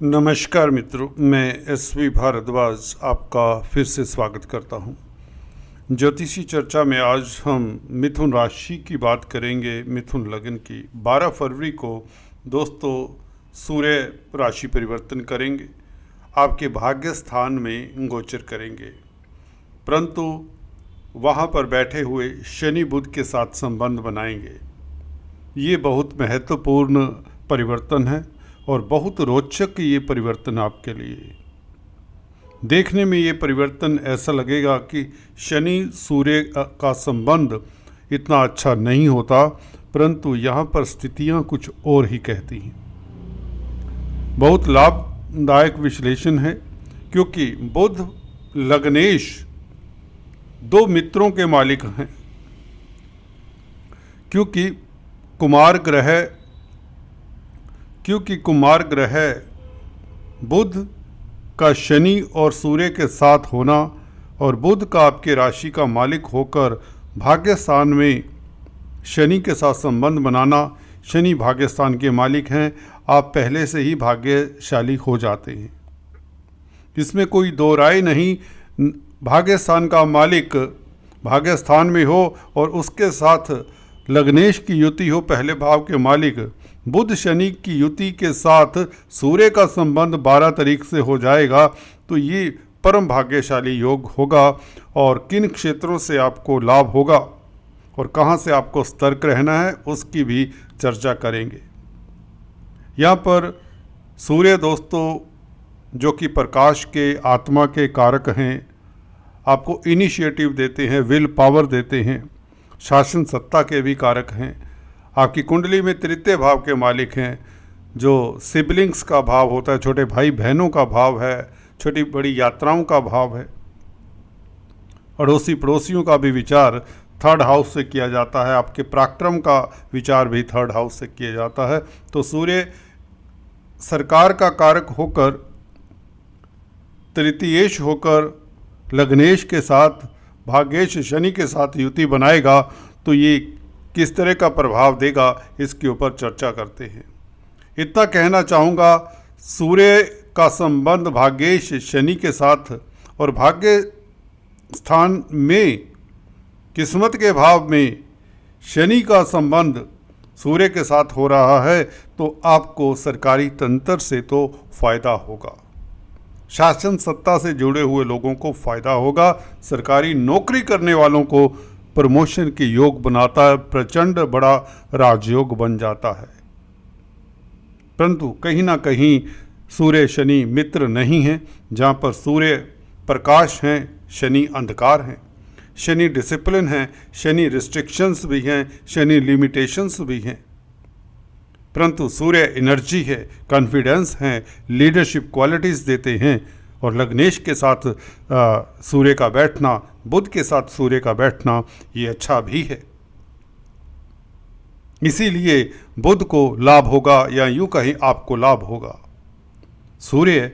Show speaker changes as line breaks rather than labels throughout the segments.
नमस्कार मित्रों, मैं एसवी भारद्वाज आपका फिर से स्वागत करता हूं। ज्योतिषी चर्चा में आज हम मिथुन राशि की बात करेंगे। मिथुन लग्न की 12 फरवरी को दोस्तों सूर्य राशि परिवर्तन करेंगे, आपके भाग्य स्थान में गोचर करेंगे, परंतु वहां पर बैठे हुए शनि बुध के साथ संबंध बनाएंगे। ये बहुत महत्वपूर्ण परिवर्तन है और बहुत रोचक ये परिवर्तन आपके लिए। देखने में ये परिवर्तन ऐसा लगेगा कि शनि सूर्य का संबंध इतना अच्छा नहीं होता, परंतु यहाँ पर स्थितियाँ कुछ और ही कहती हैं। बहुत लाभदायक विश्लेषण है, क्योंकि बुध लग्नेश दो मित्रों के मालिक हैं। क्योंकि कुमार ग्रह बुध का शनि और सूर्य के साथ होना और बुध का आपके राशि का मालिक होकर भाग्य स्थान में शनि के साथ संबंध बनाना, शनि भाग्य स्थान के मालिक हैं, आप पहले से ही भाग्यशाली हो जाते हैं। इसमें कोई दो राय नहीं। भाग्य स्थान का मालिक भाग्य स्थान में हो और उसके साथ लग्नेश की युति हो, पहले भाव के मालिक बुध शनि की युति के साथ सूर्य का संबंध 12 तारीख से हो जाएगा, तो ये परम भाग्यशाली योग होगा। और किन क्षेत्रों से आपको लाभ होगा और कहाँ से आपको सतर्क रहना है, उसकी भी चर्चा करेंगे। यहाँ पर सूर्य दोस्तों, जो कि प्रकाश के, आत्मा के कारक हैं, आपको इनिशिएटिव देते हैं, विल पावर देते हैं, शासन सत्ता के भी कारक हैं। आपकी कुंडली में तृतीय भाव के मालिक हैं, जो सिबलिंग्स का भाव होता है, छोटे भाई बहनों का भाव है, छोटी बड़ी यात्राओं का भाव है। अड़ोसी पड़ोसियों का भी विचार थर्ड हाउस से किया जाता है, आपके पराक्रम का विचार भी थर्ड हाउस से किया जाता है। तो सूर्य सरकार का कारक होकर, तृतीयेश होकर लग्नेश के साथ, भाग्येश शनि के साथ युति बनाएगा, तो ये किस तरह का प्रभाव देगा, इसके ऊपर चर्चा करते हैं। इतना कहना चाहूँगा, सूर्य का संबंध भाग्येश शनि के साथ और भाग्य स्थान में किस्मत के भाव में शनि का संबंध सूर्य के साथ हो रहा है, तो आपको सरकारी तंत्र से तो फ़ायदा होगा, शासन सत्ता से जुड़े हुए लोगों को फ़ायदा होगा, सरकारी नौकरी करने वालों को प्रमोशन के योग बनाता है, प्रचंड बड़ा राजयोग बन जाता है। परंतु कहीं ना कहीं सूर्य शनि मित्र नहीं हैं। जहाँ पर सूर्य प्रकाश हैं, शनि अंधकार हैं, शनि डिसिप्लिन हैं, शनि रिस्ट्रिक्शंस भी हैं, शनि लिमिटेशंस भी हैं। परंतु सूर्य एनर्जी है, कॉन्फिडेंस है, लीडरशिप क्वालिटीज़ देते हैं। और लग्नेश के साथ सूर्य का बैठना, बुध के साथ सूर्य का बैठना, ये अच्छा भी है। इसीलिए बुध को लाभ होगा, या यूँ कहें आपको लाभ होगा। सूर्य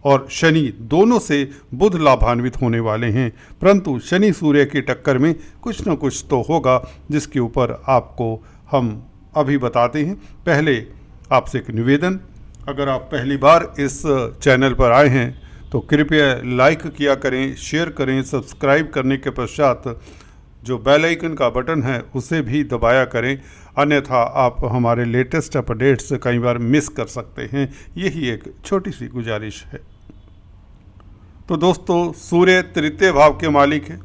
और शनि दोनों से बुध लाभान्वित होने वाले हैं, परंतु शनि सूर्य की टक्कर में कुछ न कुछ तो होगा, जिसके ऊपर आपको हम अभी बताते हैं। पहले आपसे एक निवेदन, अगर आप पहली बार इस चैनल पर आए हैं तो कृपया लाइक किया करें, शेयर करें, सब्सक्राइब करने के पश्चात जो बेल आइकन का बटन है उसे भी दबाया करें, अन्यथा आप हमारे लेटेस्ट अपडेट्स कई बार मिस कर सकते हैं। यही एक छोटी सी गुजारिश है। तो दोस्तों, सूर्य तृतीय भाव के मालिक हैं।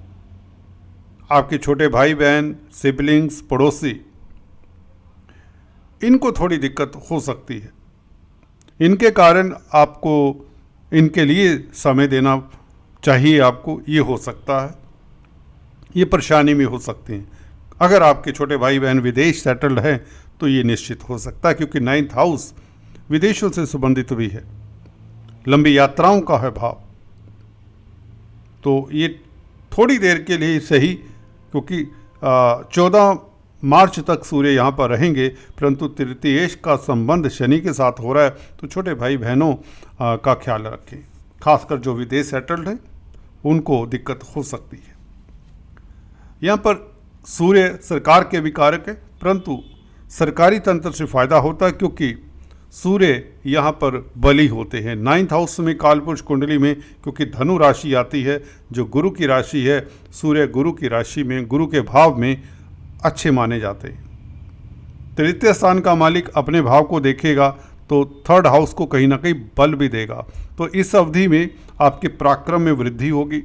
आपके छोटे भाई बहन, सिबलिंग्स, पड़ोसी, इनको थोड़ी दिक्कत हो सकती है। इनके कारण आपको इनके लिए समय देना चाहिए, आपको ये हो सकता है, ये परेशानी में हो सकते हैं। अगर आपके छोटे भाई बहन विदेश सेटल्ड हैं तो ये निश्चित हो सकता है, क्योंकि 9th हाउस विदेशों से संबंधित भी है, लंबी यात्राओं का है भाव। तो ये थोड़ी देर के लिए सही, क्योंकि 14 मार्च तक सूर्य यहाँ पर रहेंगे, परंतु तृतीयेश का संबंध शनि के साथ हो रहा है, तो छोटे भाई बहनों का ख्याल रखें। खासकर जो विदेश सेटल्ड हैं उनको दिक्कत हो सकती है। यहाँ पर सूर्य सरकार के भी कारक है, परंतु सरकारी तंत्र से फ़ायदा होता है, क्योंकि सूर्य यहाँ पर बली होते हैं। 9th हाउस में कालपुरुष कुंडली में, क्योंकि धनु राशि आती है जो गुरु की राशि है, सूर्य गुरु की राशि में, गुरु के भाव में अच्छे माने जाते हैं। तृतीय स्थान का मालिक अपने भाव को देखेगा तो 3rd हाउस को कहीं ना कहीं बल भी देगा। तो इस अवधि में आपके पराक्रम में वृद्धि होगी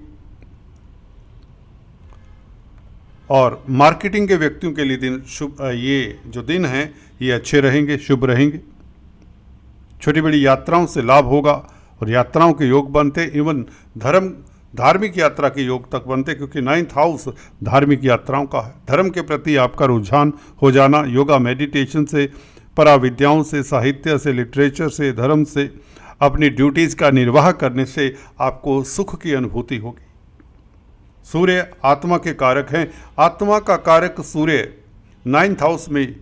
और मार्केटिंग के व्यक्तियों के लिए दिन शुभ, ये जो दिन हैं ये अच्छे रहेंगे, शुभ रहेंगे। छोटी बड़ी यात्राओं से लाभ होगा और यात्राओं के योग बनते, इवन धार्मिक यात्रा के योग तक बनते, क्योंकि 9th हाउस धार्मिक यात्राओं का है। धर्म के प्रति आपका रुझान हो जाना, योगा मेडिटेशन से, पराविद्याओं से, साहित्य से, लिटरेचर से, धर्म से, अपनी ड्यूटीज़ का निर्वाह करने से आपको सुख की अनुभूति होगी। सूर्य आत्मा के कारक हैं। आत्मा का कारक सूर्य 9th हाउस में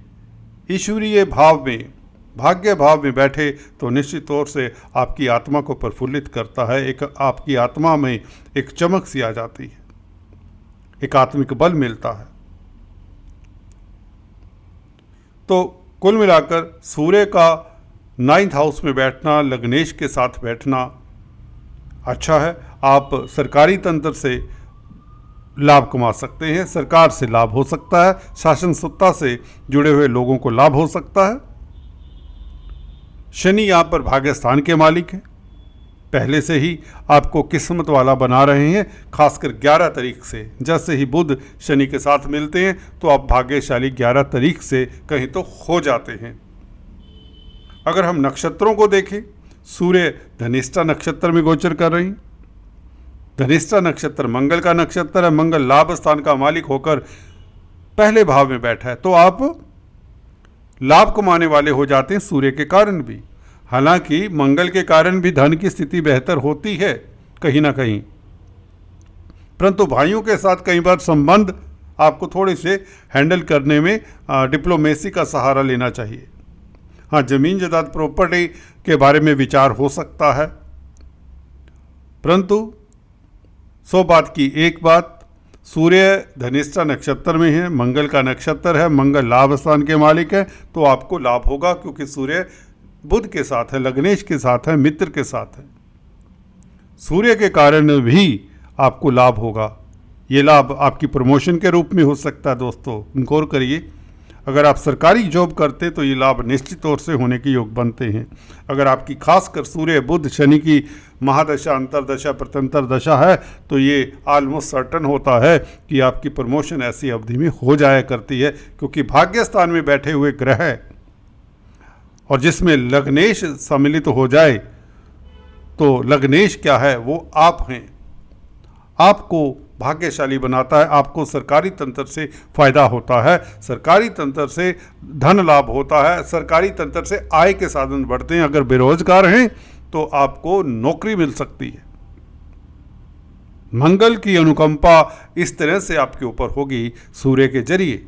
ईश्वरीय भाव में, भाग्य भाव में बैठे तो निश्चित तौर से आपकी आत्मा को प्रफुल्लित करता है। एक आपकी आत्मा में एक चमक सी आ जाती है, एक आत्मिक बल मिलता है। तो कुल मिलाकर सूर्य का 9th हाउस में बैठना, लग्नेश के साथ बैठना अच्छा है। आप सरकारी तंत्र से लाभ कमा सकते हैं, सरकार से लाभ हो सकता है, शासन सत्ता से जुड़े हुए लोगों को लाभ हो सकता है। शनि यहाँ पर भाग्य स्थान के मालिक हैं, पहले से ही आपको किस्मत वाला बना रहे हैं। खासकर 11 तारीख से जैसे ही बुध शनि के साथ मिलते हैं तो आप भाग्यशाली 11 तारीख से कहीं तो हो जाते हैं। अगर हम नक्षत्रों को देखें, सूर्य धनिष्ठा नक्षत्र में गोचर कर रही हैं। धनिष्ठा नक्षत्र मंगल का नक्षत्र है। मंगल लाभ स्थान का मालिक होकर पहले भाव में बैठा है, तो आप लाभ कमाने वाले हो जाते हैं सूर्य के कारण भी। हालांकि मंगल के कारण भी धन की स्थिति बेहतर होती है कहीं ना कहीं, परंतु भाइयों के साथ कई बार संबंध आपको थोड़े से हैंडल करने में डिप्लोमेसी का सहारा लेना चाहिए। हाँ, जमीन जायदाद प्रॉपर्टी के बारे में विचार हो सकता है, परंतु 100 बात की एक बात, सूर्य धनिष्ठा नक्षत्र में है, मंगल का नक्षत्र है, मंगल लाभ स्थान के मालिक है, तो आपको लाभ होगा क्योंकि सूर्य बुध के साथ है, लग्नेश के साथ है, मित्र के साथ है। सूर्य के कारण भी आपको लाभ होगा। ये लाभ आपकी प्रमोशन के रूप में हो सकता है। दोस्तों गौर करिए, अगर आप सरकारी जॉब करते तो ये लाभ निश्चित तौर से होने के योग बनते हैं। अगर आपकी खासकर सूर्य बुध शनि की महादशा, अंतरदशा, प्रत्यंतर दशा है तो ये ऑलमोस्ट सर्टन होता है कि आपकी प्रमोशन ऐसी अवधि में हो जाया करती है, क्योंकि भाग्य स्थान में बैठे हुए ग्रह और जिसमें लग्नेश सम्मिलित हो जाए तो लग्नेश क्या है, वो आप हैं। आपको भाग्यशाली बनाता है, आपको सरकारी तंत्र से फायदा होता है, सरकारी तंत्र से धन लाभ होता है, सरकारी तंत्र से आय के साधन बढ़ते हैं। अगर बेरोजगार हैं तो आपको नौकरी मिल सकती है। मंगल की अनुकंपा इस तरह से आपके ऊपर होगी सूर्य के जरिए।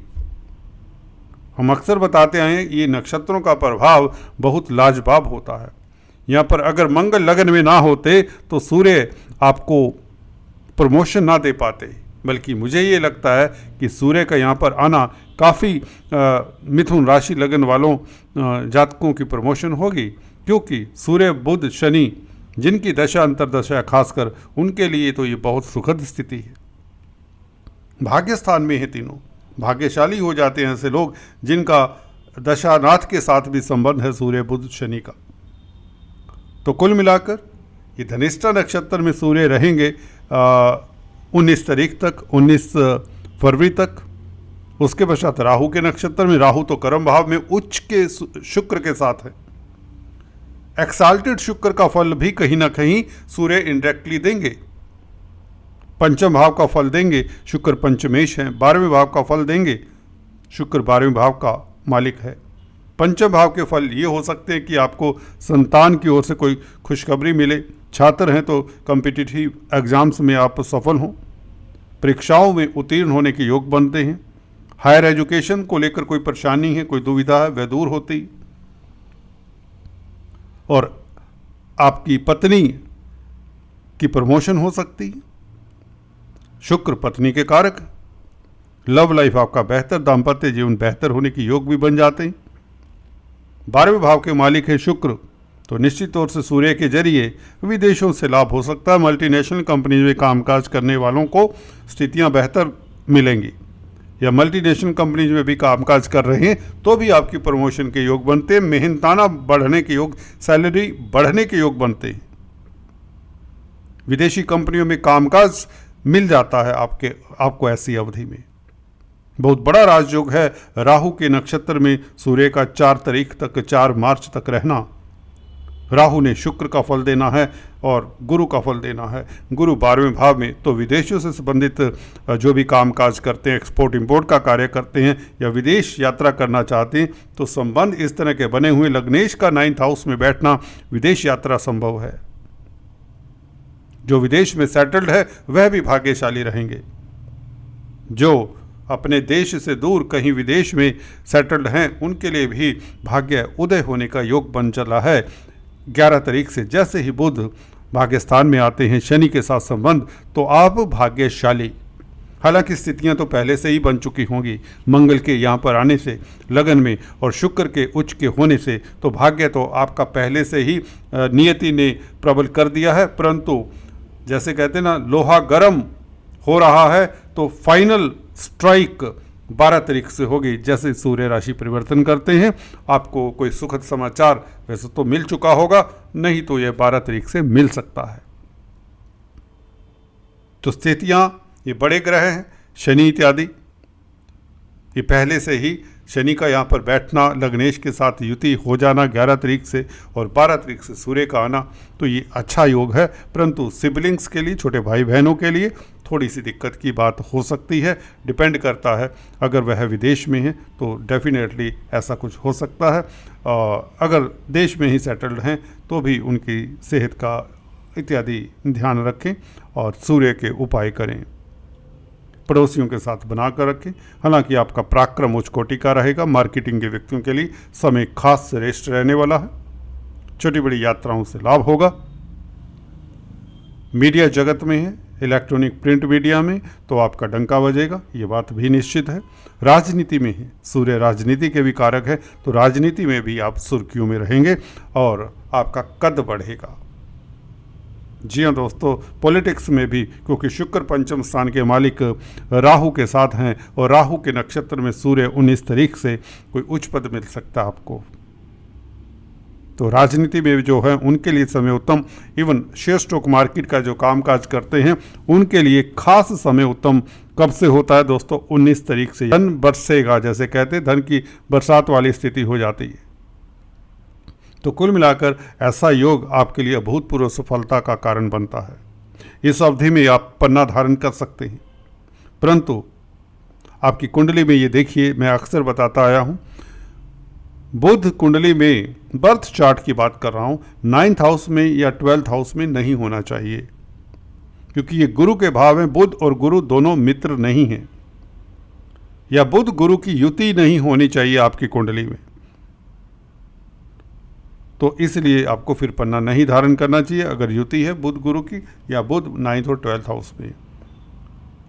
हम अक्सर बताते हैं ये नक्षत्रों का प्रभाव बहुत लाजवाब होता है। यहाँ पर अगर मंगल लगन में ना होते तो सूर्य आपको प्रमोशन ना दे पाते, बल्कि मुझे ये लगता है कि सूर्य का यहाँ पर आना काफ़ी मिथुन राशि लगन वालों जातकों की प्रमोशन होगी, क्योंकि सूर्य बुध शनि जिनकी दशा अंतरदशा खासकर उनके लिए तो ये बहुत सुखद स्थिति है। भाग्य स्थान में है तीनों, भाग्यशाली हो जाते हैं ऐसे लोग जिनका दशानाथ के साथ भी संबंध है सूर्य बुध शनि का। तो कुल मिलाकर ये धनिष्ठा नक्षत्र में सूर्य रहेंगे 19 तारीख तक, 19 फरवरी तक। उसके पश्चात राहु के नक्षत्र में, राहु तो कर्म भाव में उच्च के शुक्र के साथ है। एक्साल्टेड शुक्र का फल भी कहीं ना कहीं सूर्य इनडायरेक्टली देंगे। पंचम भाव का फल देंगे, शुक्र पंचमेश है। 12वें भाव का फल देंगे, शुक्र 12वें भाव का मालिक है। पंचम भाव के फल ये हो सकते हैं कि आपको संतान की ओर से कोई खुशखबरी मिले, छात्र हैं तो कॉम्पिटिटिव एग्जाम्स में आप सफल हों, परीक्षाओं में उत्तीर्ण होने के योग बनते हैं। हायर एजुकेशन को लेकर कोई परेशानी है, कोई दुविधा है, वह दूर होती, और आपकी पत्नी की प्रमोशन हो सकती है। शुक्र पत्नी के कारक, लव लाइफ आपका बेहतर, दाम्पत्य जीवन बेहतर होने के योग भी बन जाते हैं। 12वें भाव के मालिक है शुक्र, तो निश्चित तौर से सूर्य के जरिए विदेशों से लाभ हो सकता है। मल्टीनेशनल कंपनीज में कामकाज करने वालों को स्थितियां बेहतर मिलेंगी, या मल्टीनेशनल कंपनीज में भी कामकाज कर रहे हैं तो भी आपकी प्रमोशन के योग बनते हैं, मेहनताना बढ़ने के योग, सैलरी बढ़ने के योग बनते हैं। विदेशी कंपनियों में कामकाज मिल जाता है आपको ऐसी अवधि में। बहुत बड़ा राजयोग है राहु के नक्षत्र में सूर्य का 4 तारीख तक, 4 मार्च तक रहना। राहु ने शुक्र का फल देना है और गुरु का फल देना है। गुरु 12वें भाव में, तो विदेशों से संबंधित जो भी कामकाज करते हैं, एक्सपोर्ट इंपोर्ट का कार्य करते हैं या विदेश यात्रा करना चाहते हैं, तो संबंध इस तरह के बने हुए। लग्नेश का 9th हाउस में बैठना, विदेश यात्रा संभव है। जो विदेश में सेटल्ड है वह भी भाग्यशाली रहेंगे। जो अपने देश से दूर कहीं विदेश में सेटल्ड हैं उनके लिए भी भाग्य उदय होने का योग बन चला है। 11 तारीख से जैसे ही बुध भाग्यस्थान में आते हैं, शनि के साथ संबंध, तो आप भाग्यशाली। हालांकि स्थितियां तो पहले से ही बन चुकी होंगी मंगल के यहाँ पर आने से, लगन में, और शुक्र के उच्च के होने से, तो भाग्य तो आपका पहले से ही नियति ने प्रबल कर दिया है। परंतु जैसे कहते हैं ना, लोहा गर्म हो रहा है, तो फाइनल स्ट्राइक 12 तारीख से होगी। जैसे सूर्य राशि परिवर्तन करते हैं, आपको कोई सुखद समाचार वैसे तो मिल चुका होगा, नहीं तो यह 12 तारीख से मिल सकता है। तो स्थितियां, ये बड़े ग्रह हैं शनि इत्यादि, ये पहले से ही शनि का यहाँ पर बैठना, लग्नेश के साथ युति हो जाना 11 तारीख से, और 12 तारीख से सूर्य का आना, तो ये अच्छा योग है। परंतु सिबलिंग्स के लिए, छोटे भाई बहनों के लिए थोड़ी सी दिक्कत की बात हो सकती है। डिपेंड करता है, अगर वह विदेश में है तो डेफिनेटली ऐसा कुछ हो सकता है। अगर देश में ही सेटल्ड हैं तो भी उनकी सेहत का इत्यादि ध्यान रखें और सूर्य के उपाय करें। पड़ोसियों के साथ बनाकर रखें। हालांकि आपका पराक्रम उच्च कोटि का रहेगा। मार्केटिंग के व्यक्तियों के लिए समय खास श्रेष्ठ रहने वाला है। छोटी बड़ी यात्राओं से लाभ होगा। मीडिया जगत में है, इलेक्ट्रॉनिक प्रिंट मीडिया में, तो आपका डंका बजेगा, ये बात भी निश्चित है। राजनीति में है, सूर्य राजनीति के भी कारक है, तो राजनीति में भी आप सुर्खियों में रहेंगे और आपका कद बढ़ेगा। जी हाँ दोस्तों, पॉलिटिक्स में भी, क्योंकि शुक्र पंचम स्थान के मालिक राहु के साथ हैं और राहु के नक्षत्र में सूर्य 19 तारीख से कोई उच्च पद मिल सकता है आपको। तो राजनीति में जो है उनके लिए समय उत्तम। इवन शेयर स्टॉक मार्केट का जो कामकाज करते हैं उनके लिए खास समय उत्तम कब से होता है दोस्तों? 19 तारीख से। धन बरसेगा, जैसे कहते हैं, धन की बरसात वाली स्थिति हो जाती है। तो कुल मिलाकर ऐसा योग आपके लिए अभूतपूर्व सफलता का कारण बनता है। इस अवधि में आप पन्ना धारण कर सकते हैं। परंतु आपकी कुंडली में ये देखिए, मैं अक्सर बताता आया हूँ, बुध कुंडली में बर्थ चार्ट की बात कर रहा हूँ, 9th हाउस में या 12th हाउस में नहीं होना चाहिए, क्योंकि ये गुरु के भाव हैं। बुध और गुरु दोनों मित्र नहीं हैं, या बुध गुरु की युति नहीं होनी चाहिए आपकी कुंडली में। तो इसलिए आपको फिर पन्ना नहीं धारण करना चाहिए अगर युति है बुध गुरु की, या बुध 9th और 12th हाउस में।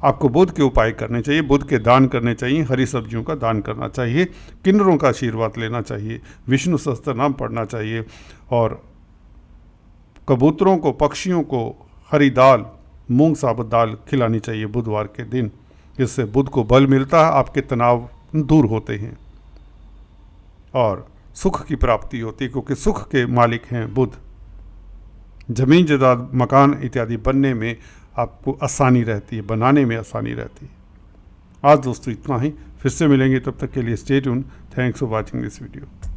आपको बुध के उपाय करने चाहिए, बुध के दान करने चाहिए, हरी सब्जियों का दान करना चाहिए, किन्नरों का आशीर्वाद लेना चाहिए, विष्णु सहस्त्र नाम पढ़ना चाहिए, और कबूतरों को, पक्षियों को हरी दाल, मूंग साबुत दाल खिलानी चाहिए बुधवार के दिन। इससे बुध को बल मिलता है, आपके तनाव दूर होते हैं और सुख की प्राप्ति होती है, क्योंकि सुख के मालिक हैं बुध। जमीन जायदाद, मकान इत्यादि बनने में आपको आसानी रहती है, बनाने में आसानी रहती है। आज दोस्तों इतना ही, फिर से मिलेंगे, तब तक के लिए stay tune. Thanks for watching this video.